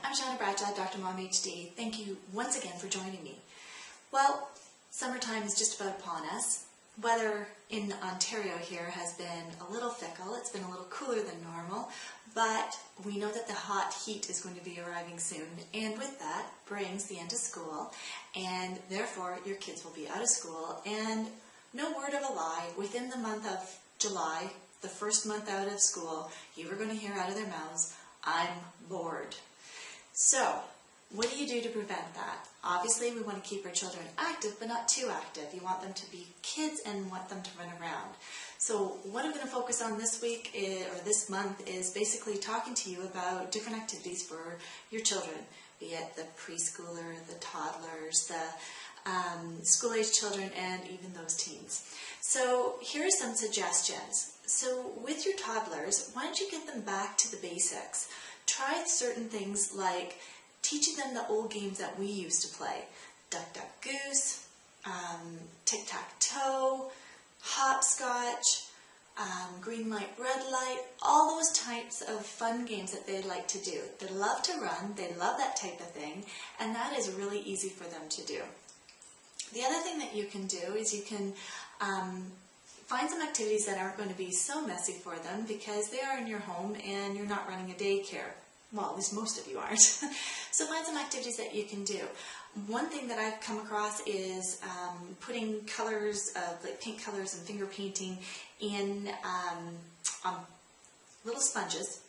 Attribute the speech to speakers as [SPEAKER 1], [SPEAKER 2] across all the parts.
[SPEAKER 1] I'm Shauna Bradshaw, Dr. Mom HD. Thank you once again for joining me. Well, summertime is just about upon us. Weather in Ontario here has been a little fickle. It's been a little cooler than normal, but we know that the hot heat is going to be arriving soon, and with that brings the end of school, and therefore your kids will be out of school, and no word of a lie, within the month of July, the first month out of school, you are going to hear out of their mouths, "I'm bored." So, what do you do to prevent that? Obviously, we want to keep our children active, but not too active. You want them to be kids and want them to run around. So, what I'm going to focus on this week, or this month, is basically talking to you about different activities for your children, be it the preschooler, the toddlers, the school-age children, and even those teens. So, here are some suggestions. So, with your toddlers, why don't you get them back to the basics? Try certain things like teaching them the old games that we used to play. Duck, duck, goose, tic-tac-toe, hopscotch, green light, red light, all those types of fun games that they'd like to do. They love to run, they love that type of thing, and that is really easy for them to do. The other thing that you can do is you can find some activities that aren't going to be so messy for them because they are in your home and you're not running a daycare. Well, at least most of you aren't. So find some activities that you can do. One thing that I've come across is putting colors, like paint colors and finger painting in on little sponges,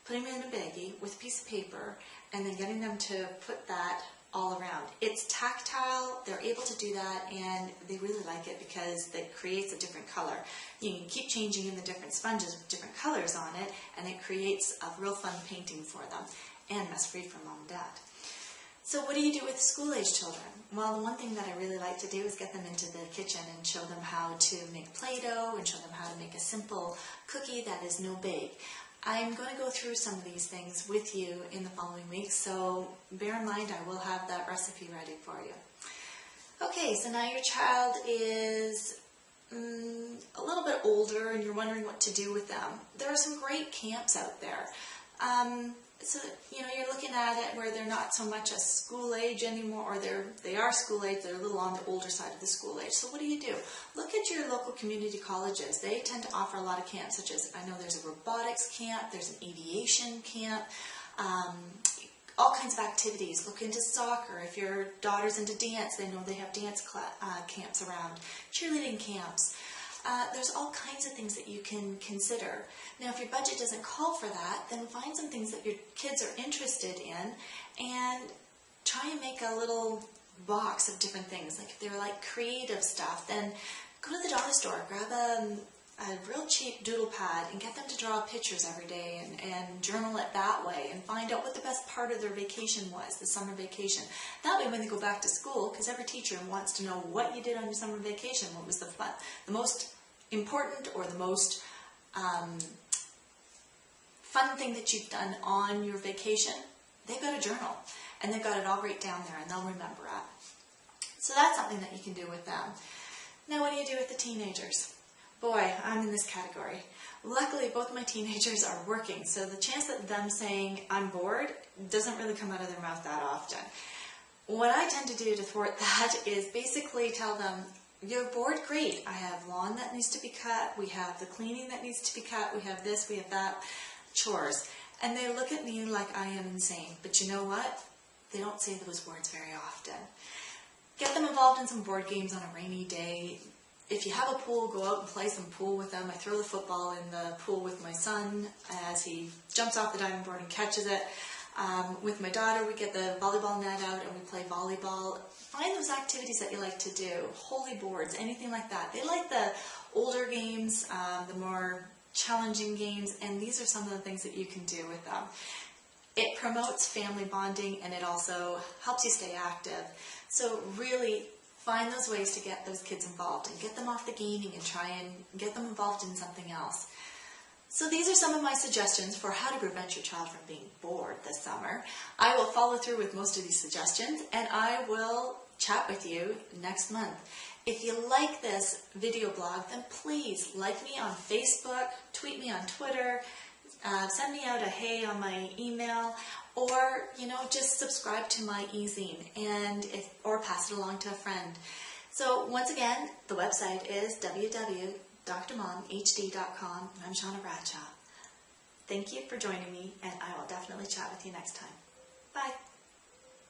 [SPEAKER 1] putting them in a baggie with a piece of paper, and then getting them to put that all around. It's tactile, they're able to do that, and they really like it because it creates a different color. You can keep changing in the different sponges with different colors on it, and it creates a real fun painting for them, and mess-free for mom and dad. So what do you do with school-age children? Well, the one thing that I really like to do is get them into the kitchen and show them how to make Play-Doh and show them how to make a simple cookie that is no bake. I'm going to go through some of these things with you in the following weeks, so bear in mind I will have that recipe ready for you. Okay, so now your child is a little bit older and you're wondering what to do with them. There are some great camps out there. So, you know, you're looking at it where they're not so much a school age anymore, or they are school age, they're a little on the older side of the school age. So what do? Look at your local community colleges. They tend to offer a lot of camps, such as, I know there's a robotics camp, there's an aviation camp, all kinds of activities. Look into soccer. If your daughter's into dance, they know they have dance camps around, cheerleading camps. There's all kinds of things that you can consider. Now, if your budget doesn't call for that, then find some things that your kids are interested in and try and make a little box of different things. Like if they're like creative stuff, then go to the dollar store, grab a real cheap doodle pad and get them to draw pictures every day and journal it that way and find out what the best part of their vacation was, the summer vacation. That way when they go back to school, because every teacher wants to know what you did on your summer vacation, what was the most important or the most fun thing that you've done on your vacation, they've got a journal and they've got it all right down there and they'll remember it. So that's something that you can do with them. Now what do you do with the teenagers? Boy, I'm in this category. Luckily, both my teenagers are working, so the chance that them saying, "I'm bored," doesn't really come out of their mouth that often. What I tend to do to thwart that is basically tell them, "You're bored? Great. I have lawn that needs to be cut. We have the cleaning that needs to be cut. We have this, we have that, chores." And they look at me like I am insane. But you know what? They don't say those words very often. Get them involved in some board games on a rainy day. If you have a pool, go out and play some pool with them. I throw the football in the pool with my son as he jumps off the diving board and catches it. With my daughter, we get the volleyball net out and we play volleyball. Find those activities that you like to do, holy boards, anything like that. They like the older games, the more challenging games, and these are some of the things that you can do with them. It promotes family bonding and it also helps you stay active. So really find those ways to get those kids involved and get them off the gaming and try and get them involved in something else. So these are some of my suggestions for how to prevent your child from being bored this summer. I will follow through with most of these suggestions and I will chat with you next month. If you like this video blog, then please like me on Facebook, tweet me on Twitter, Send me out a hey on my email, or just subscribe to my e-zine or pass it along to a friend. So once again, the website is www.drmomhd.com, and I'm Shauna Bradshaw. Thank you for joining me, and I will definitely chat with you next time. Bye.